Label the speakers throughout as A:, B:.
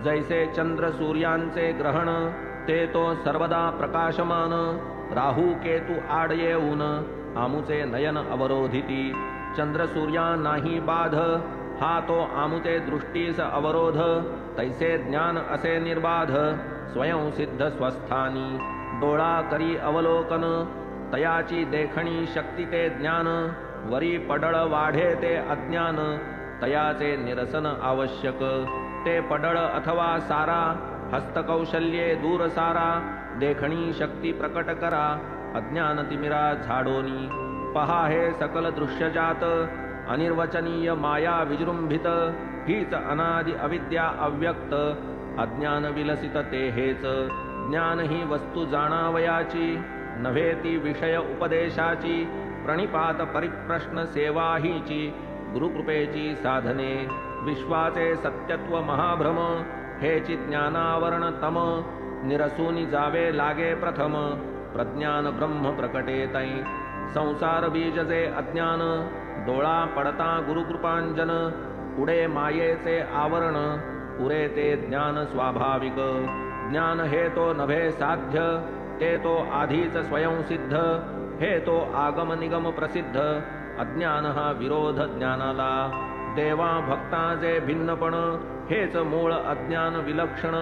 A: जैसे चंद्र सूर्यांचे ग्रहण ते तो सर्वदा प्रकाशमान, राहू केतू आड येऊन आमुचे नयन अवरोधिती, चंद्र सूर्या नाही बाध हा तो आमुचे दृष्टीस अवरोध, तैसे ज्ञान असे निर्बाध स्वयंसिद्ध स्वस्थानी, डोळा करी अवलोकन तयाची देखणी शक्ती ते ज्ञान, वरी पडळ वाढे ते अज्ञान तयाचे निरसन आवश्यक, ते पडळ अथवा सारा हस्तकौशल्ये दूर सारा, देखणी शक्ती प्रकट करा अज्ञान तिमिरा झाडोनी, पहा हे सकल दृश्यजात अनिर्वचनीय माया विजृंभित, हीच अनादि अविद्या अव्यक्त अज्ञान विलसित ते हेच, ज्ञान ही वस्तू जाणावयाची नव्हे ती विषय उपदेशाची, प्रणिपात परिप्रश्न सेवा हीची गुरुकृपेची साधने, विश्वाचे सत्यत्व महाभ्रम हेची ज्ञानावरण तम, निरसूनी जावे लागे प्रथम प्रज्ञान ब्रह्म प्रकटे तै, संसार बीजचे अज्ञान डोळा पडता गुरुकृपांजन, उडे मायेचे आवरण पुरे ते ज्ञान स्वाभाविक, ज्ञान हे तो नभे साध्य ते तो आधीच स्वयंसिद्ध, हे तो आगम निगम प्रसिद्ध अज्ञान हा विरोध ज्ञानाला, देवा भक्ताचे भिन्नपण हेच मूळ अज्ञान विलक्षण,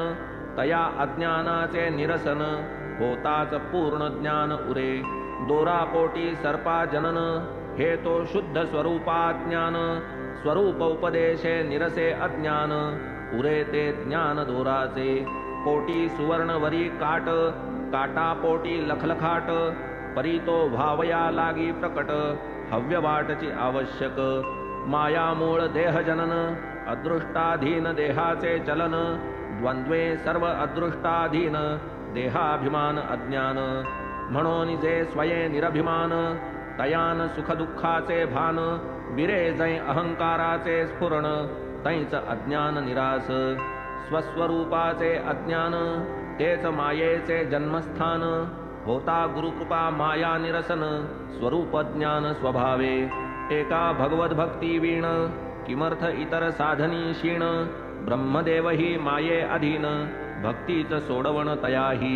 A: तया अज्ञानाचे निरसन होताच पूर्ण ज्ञान उरे, दोरापोटी सर्पा जनन हे तो शुद्ध स्वरूपाज्ञान, स्वरूप उपदेशे निरसे अज्ञान उरे ते ज्ञान दोराचे, कोटी सुवर्णवरी काट काटापोटी लखलखाट, परी तो भावया लागी प्रकट हव्यवाटची आवश्यक, माया मूळ देह जनन अदृष्टाधीन देहाचे चलन, द्वंद्वे सर्व अदृष्टाधीन देहाभिमान अज्ञान, म्हणून जे स्वये निरभिमान तयान सुखदुःखाचे भान, विरे जै अहंकाराचे स्फुरण तैच अज्ञान निरास, स्वस्वरूपाचे अज्ञान तेच मायेचे जन्मस्थान, होता गुरुकृपा माया निरसन स्वरूप ज्ञान स्वभावे, एका भगवत भक्ती वीण किमर्थ इतर साधनी क्षीण, ब्रह्मदेव ही माये अधीन भक्तीच सोडवण तयाही,